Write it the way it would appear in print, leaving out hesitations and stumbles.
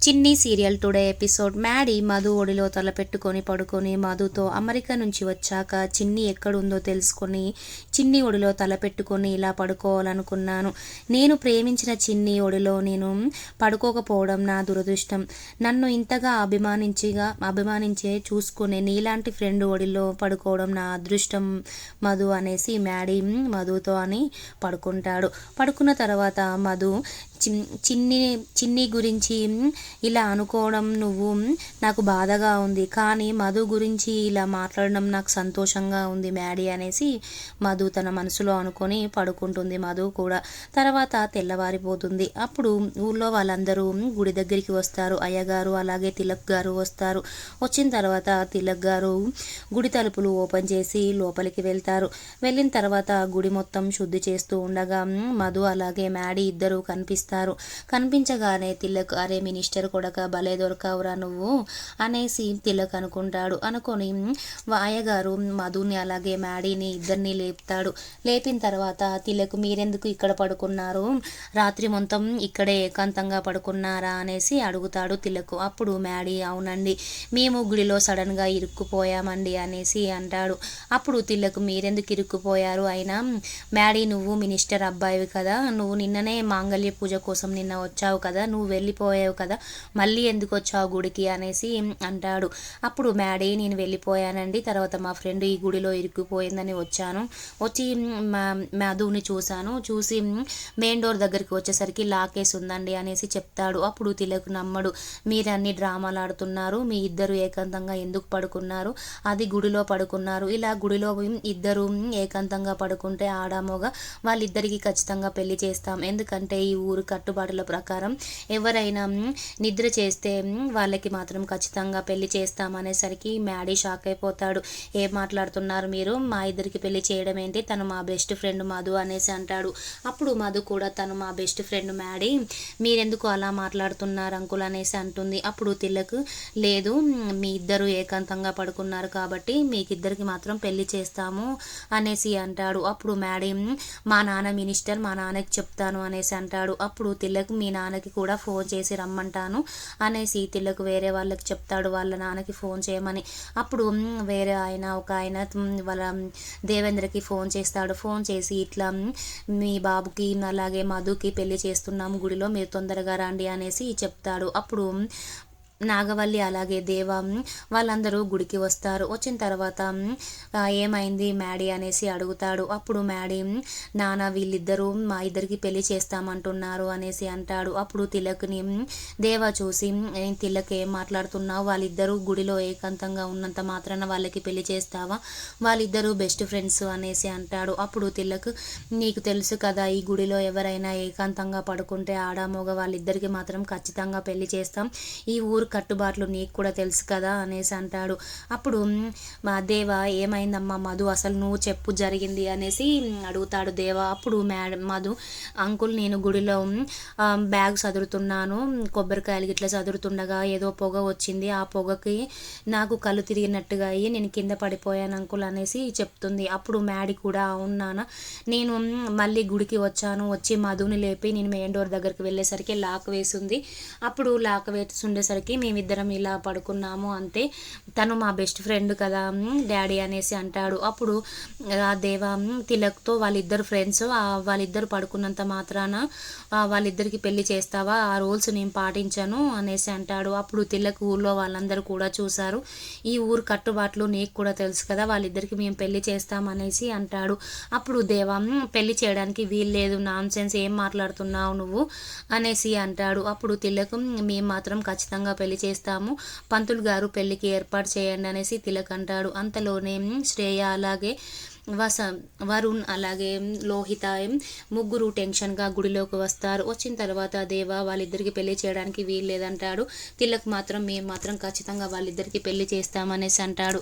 చిన్ని serial today episode. Maddy Madhu ఒడిలో తలపెట్టుకొని పడుకొని మధుతో అమెరికా నుంచి వచ్చాక చిన్ని ఎక్కడుందో తెలుసుకొని చిన్ని ఒడిలో తలపెట్టుకొని ఇలా పడుకోవాలనుకున్నాను. నేను ప్రేమించిన చిన్ని ఒడిలో నేను పడుకోకపోవడం నా దురదృష్టం. నన్ను ఇంతగా అభిమానించే చూసుకునే నీలాంటి ఫ్రెండ్ ఒడిలో పడుకోవడం నా అదృష్టం మధు అనేసి మ్యాడీ మధుతో అని పడుకుంటాడు. పడుకున్న తర్వాత మధు చిన్ని గురించి ఇలా అనుకోవడం నాకు బాధగా ఉంది, కానీ మధు గురించి ఇలా మాట్లాడడం నాకు సంతోషంగా ఉంది మ్యాడీ అనేసి మధు తన మనసులో అనుకొని పడుకుంటుంది. మధు కూడా తర్వాత తెల్లవారిపోతుంది. అప్పుడు ఊళ్ళో వాళ్ళందరూ గుడి దగ్గరికి వస్తారు. అయ్యగారు అలాగే తిలక్ గారు వస్తారు. వచ్చిన తర్వాత తిలక్ గారు గుడి తలుపులు ఓపెన్ చేసి లోపలికి వెళ్తారు. వెళ్ళిన తర్వాత గుడి మొత్తం శుద్ధి చేస్తూ ఉండగా మధు అలాగే మ్యాడీ ఇద్దరు కనిపించగానే తిలక్, అరే మినిస్టర్ కొడక భలే దొరకావురా నువ్వు అనేసి తిలక్ అనుకుంటాడు. అనుకొని అయ్యగారు మధుని అలాగే మ్యాడీని ఇద్దరిని లేపుతాడు. లేపిన తర్వాత తిలక్, మీరెందుకు ఇక్కడ పడుకున్నారు, రాత్రి మొత్తం ఇక్కడే ఏకాంతంగా పడుకున్నారా అనేసి అడుగుతాడు తిలక్. అప్పుడు మ్యాడీ, అవునండి, మేము గుడిలో సడన్గా ఇరుక్కుపోయామండి అనేసి అంటాడు. అప్పుడు తిలక్, మీరెందుకు ఇరుక్కుపోయారు, అయినా మ్యాడీ నువ్వు మినిస్టర్ అబ్బాయివి కదా, నువ్వు నిన్ననే మాంగళ్య పూజ కోసం నిన్న వచ్చావు కదా, నువ్వు వెళ్ళిపోయావు కదా, మళ్ళీ ఎందుకు వచ్చావు గుడికి అనేసి అంటాడు. అప్పుడు మ్యాడీ, నేను వెళ్ళిపోయానండి, తర్వాత మా ఫ్రెండ్ ఈ గుడిలో ఇరుక్కుపోయిందని వచ్చాను, వచ్చి మధుని చూసి మెయిన్ డోర్ దగ్గరికి వచ్చేసరికి లాకేసి ఉందండి అనేసి చెప్తాడు. అప్పుడు తిలక్ నమ్మడు. మీరు అన్ని డ్రామాలు ఆడుతున్నారు, మీ ఇద్దరు ఏకాంతంగా ఎందుకు పడుకున్నారు, అది గుడిలో పడుకున్నారు, ఇలా గుడిలో ఇద్దరు ఏకాంతంగా పడుకుంటే ఆడామోగ వాళ్ళిద్దరికి ఖచ్చితంగా పెళ్లి చేస్తాం, ఎందుకంటే ఈ ఊరు కట్టుబాటుల ప్రకారం ఎవరైనా నిద్ర చేస్తే వాళ్ళకి మాత్రం ఖచ్చితంగా పెళ్లి చేస్తాం అనేసరికి మ్యాడీ షాక్ అయిపోతాడు. ఏం మాట్లాడుతున్నారు మీరు, మా ఇద్దరికి పెళ్లి చేయడం ఏంటి, తను మా బెస్ట్ ఫ్రెండ్ మధు అనేసి అంటాడు. అప్పుడు మధు కూడా, తను మా బెస్ట్ ఫ్రెండ్ మ్యాడీ, మీరెందుకు అలా మాట్లాడుతున్నారు అంకుల్ అనేసి అంటుంది. అప్పుడు తిలక్, లేదు, మీ ఇద్దరు ఏకాంతంగా పడుకున్నారు కాబట్టి మీకిద్దరికి మాత్రం పెళ్లి చేస్తాము అనేసి అంటాడు. అప్పుడు మ్యాడీ, మా నాన్న మినిస్టర్, మా నాన్నకి చెప్తాను అనేసి అంటాడు. అప్పుడు తిలక్, మీ నాన్నకి కూడా ఫోన్ చేసి రమ్మంటాను అనేసి తిలక్ వేరే వాళ్ళకి చెప్తాడు, వాళ్ళ నాన్నకి ఫోన్ చేయమని. అప్పుడు వేరే ఒక ఆయన వాళ్ళ దేవేంద్రకి ఫోన్ చేస్తాడు. ఫోన్ చేసి, ఇట్లా మీ బాబుకి అలాగే మధుకి పెళ్లి చేస్తున్నాము గుడిలో, మీరు తొందరగా రండి అనేసి చెప్తాడు. అప్పుడు నాగవల్లి అలాగే దేవ వాళ్ళందరూ గుడికి వస్తారు. వచ్చిన తర్వాత ఏమైంది మ్యాడీ అనేసి అడుగుతాడు. అప్పుడు మ్యాడీ, నాన్న వీళ్ళిద్దరూ మా ఇద్దరికి పెళ్లి చేస్తామంటున్నారు అనేసి అంటాడు. అప్పుడు తిలక్ని దేవ చూసి, తిలక్ ఏం మాట్లాడుతున్నావు, వాళ్ళిద్దరూ గుడిలో ఏకాంతంగా ఉన్నంత మాత్రాన వాళ్ళకి పెళ్లి చేస్తావా, వాళ్ళిద్దరూ బెస్ట్ ఫ్రెండ్స్ అనేసి అంటాడు. అప్పుడు తిలక్, నీకు తెలుసు కదా, ఈ గుడిలో ఎవరైనా ఏకాంతంగా పడుకుంటే ఆడామోగ వాళ్ళిద్దరికి మాత్రం ఖచ్చితంగా పెళ్లి చేస్తాం, ఈ ఊరు కట్టుబాట్లు నీకు కూడా తెలుసు కదా అనేసి అంటాడు. అప్పుడు మా దేవ, ఏమైందమ్మా మధు, అసలు నువ్వు చెప్పు జరిగింది అనేసి అడుగుతాడు దేవ. అప్పుడు మధు, అంకుల్, నేను గుడిలో బ్యాగ్ సదురుతున్నాను, కొబ్బరికాయలు గిట్లా సదురుతుండగా ఏదో పొగ వచ్చింది, ఆ పొగకి నాకు కళ్ళు తిరిగినట్టుగా అయ్యి నేను కింద పడిపోయాను అంకుల్ అనేసి చెప్తుంది. అప్పుడు మ్యాడీ కూడా, అవునానా, నేను మళ్ళీ గుడికి వచ్చి మధుని లేపి నేను మెయిన్ డోర్ దగ్గరికి వెళ్ళేసరికి లాక్ వేసింది, అప్పుడు లాక్ వేసి ఉండేసరికి మేమిద్దరం ఇలా పడుకున్నాము అంతే, తను మా బెస్ట్ ఫ్రెండ్ కదా డాడీ అనేసి అంటాడు. అప్పుడు ఆ దేవ తిలక్తో, వాళ్ళిద్దరు ఫ్రెండ్స్, వాళ్ళిద్దరు పడుకున్నంత మాత్రాన వాళ్ళిద్దరికి పెళ్లి చేస్తావా, ఆ రూల్స్ నేను పాటించను అనేసి అంటాడు. అప్పుడు తిలక్, ఊళ్ళో వాళ్ళందరూ కూడా చూశారు, ఈ ఊరు కట్టుబాట్లు నీకు కూడా తెలుసు కదా, వాళ్ళిద్దరికి మేము పెళ్లి చేస్తామనేసి అంటాడు. అప్పుడు దేవ, పెళ్లి చేయడానికి వీల్లేదు, నాన్ సెన్స్, ఏం మాట్లాడుతున్నావు నువ్వు అనేసి అంటాడు. అప్పుడు తిలక్, మేము మాత్రం ఖచ్చితంగా పెళ్లి చేస్తాము, పంతులు గారు పెళ్లికి ఏర్పాటు చేయండి అనేసి తిలక్ అంటాడు. అంతలోనే శ్రేయ అలాగే వరుణ్ అలాగే లోహిత ముగ్గురు టెన్షన్గా గుడిలోకి వస్తారు. వచ్చిన తర్వాత దేవ, వాళ్ళిద్దరికి పెళ్లి చేయడానికి వీల్లేదంటాడు. తిలక్ మాత్రం, మేము మాత్రం ఖచ్చితంగా వాళ్ళిద్దరికి పెళ్లి చేస్తామనేసి అంటాడు.